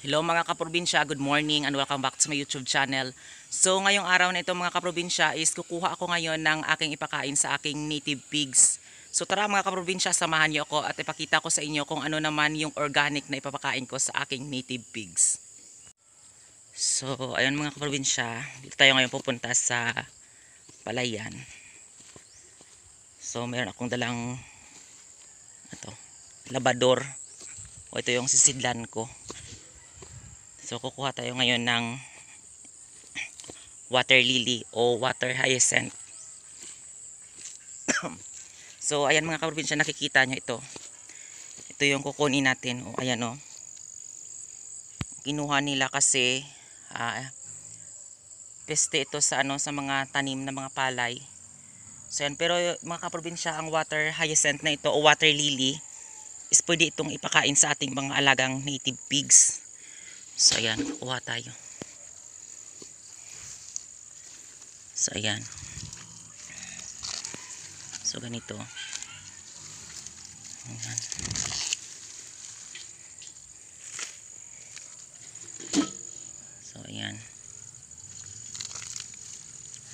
Hello mga kaprobinsya, good morning and welcome back to my YouTube channel. So ngayong araw na ito mga kaprobinsya is kukuha ako ngayon ng aking ipakain sa aking native pigs. So tara mga kaprobinsya, samahan niyo ako at ipakita ko sa inyo kung ano naman yung organic na ipapakain ko sa aking native pigs. So ayun mga kaprobinsya, dito tayo ngayon pupunta sa palayan. So meron akong dalang labador o ito yung sisidlan ko. So kukuha tayo ngayon ng water lily o water hyacinth. So ayan mga kaprobinsya, nakikita nyo ito. Ito yung kukunin natin. O ayan o. Kinuha nila kasi peste ito sa sa mga tanim na mga palay. So yan, pero mga kaprobinsya, ang water hyacinth na ito o water lily is pwede itong ipakain sa ating mga alagang native pigs. So ayan, kukuha tayo. So ayan. So ganito. Ayan. So ayan.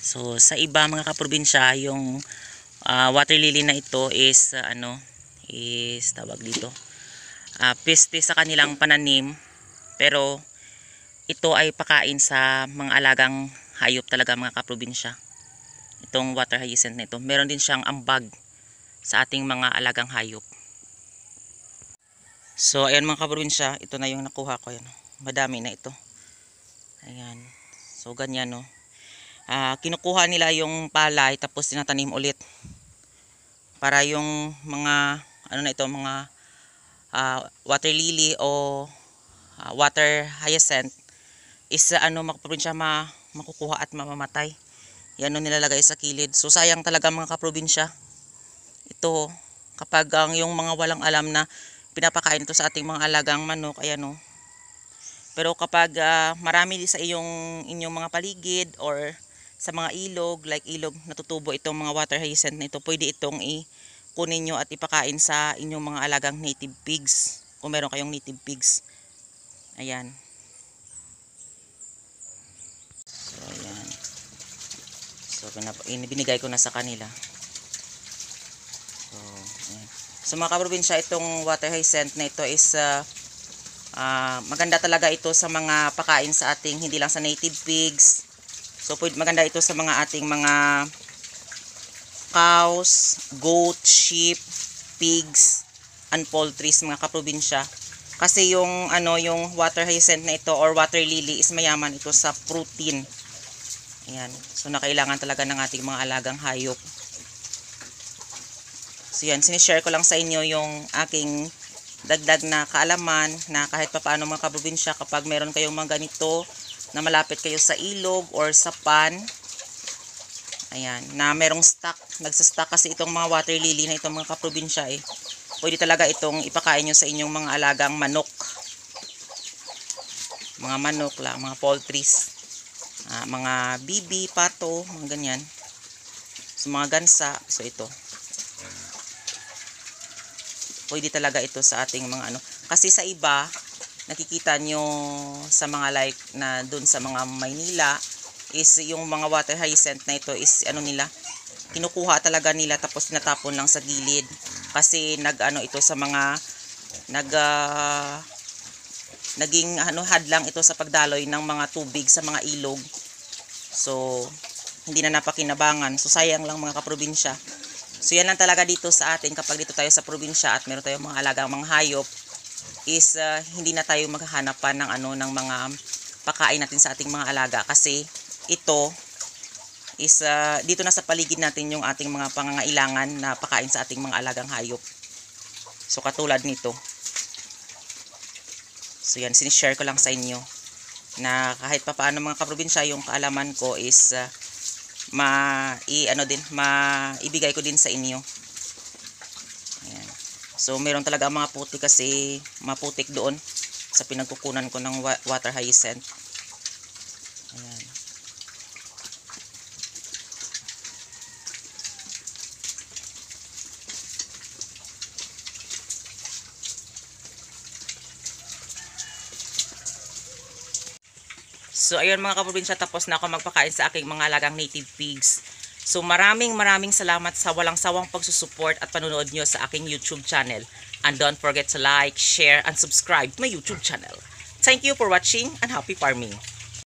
So sa iba mga kaprobinsya, yung water lily na ito is is tawag dito. Peste sa kanilang pananim. Pero ito ay pakain sa mga alagang hayop talaga mga kaprobinsya. Itong water hyacinth na ito, meron din siyang ambag sa ating mga alagang hayop. So ayan mga kaprobinsya, ito na yung nakuha ko. Ayan, madami na ito. Ayan. So ganyan no. Kinukuha nila yung palay tapos tinatanim ulit. Para yung mga na ito, mga water lily o water hyacinth is mga kaprobinsya makukuha at mamamatay. Yan nilalagay sa kilid. So sayang talaga mga kaprobinsya. Ito kapag yung mga walang alam na pinapakain ito sa ating mga alagang manok, ayan o. Pero kapag marami sa inyong mga paligid or sa mga ilog, like ilog natutubo itong mga water hyacinth na ito, pwede itong kunin nyo at ipakain sa inyong mga alagang native pigs. Kung meron kayong native pigs. Ayan. So ayan. So binigay ko na sa kanila. So ayan. So mga kaprobinsya, itong water hyacinth na ito is maganda talaga ito sa mga pakain sa ating, hindi lang sa native pigs. So maganda ito sa mga ating mga cows, goat, sheep, pigs, and poultries mga kaprobinsya. Kasi yung yung water hyacinth na ito or water lily is mayaman ito sa protein. Ayan. So nakailangan talaga ng ating mga alagang hayop. So yan, sinishare ko lang sa inyo yung aking dagdag na kaalaman na kahit papaano mga kaprobinsya, kapag meron kayong mga ganito na malapit kayo sa ilog or sa pan, ayan, na merong stock, nagsa-stock kasi itong mga water lily na itong mga kaprobinsya pwede talaga itong ipakain nyo sa inyong mga alagang manok. Mga manok lang, mga poultries, mga bibi, pato, mga ganyan. So mga gansa, so ito. Pwede talaga ito sa ating mga kasi sa iba, nakikita nyo sa mga like na dun sa mga Maynila, is yung mga water hyacinth na ito is nila, kinukuha talaga nila tapos tinatapon lang sa gilid kasi ito sa mga naging hadlang ito sa pagdaloy ng mga tubig sa mga ilog. So hindi na napakinabangan. So sayang lang mga kaprobinsya. So yan lang talaga dito sa atin kapag dito tayo sa probinsya at meron tayong mga alagang mga hayop is hindi na tayo maghahanap pa ng ng mga pakain natin sa ating mga alaga kasi ito is dito na sa paligid natin yung ating mga pangangailangan na pakain sa ating mga alagang hayop. So katulad nito. So yan, sinishare ko lang sa inyo na kahit pa paano mga kaprobinsya, yung kaalaman ko is maibigay ko din sa inyo. Ayan. So meron talaga mga putik kasi maputik doon sa pinagkukunan ko ng water hyacinth. Ayan. So ayun mga kaprobinsya, tapos na ako magpakain sa aking mga alagang native pigs. So maraming salamat sa walang sawang pagsusupport at panonood nyo sa aking YouTube channel. And don't forget to like, share, and subscribe to my YouTube channel. Thank you for watching and happy farming!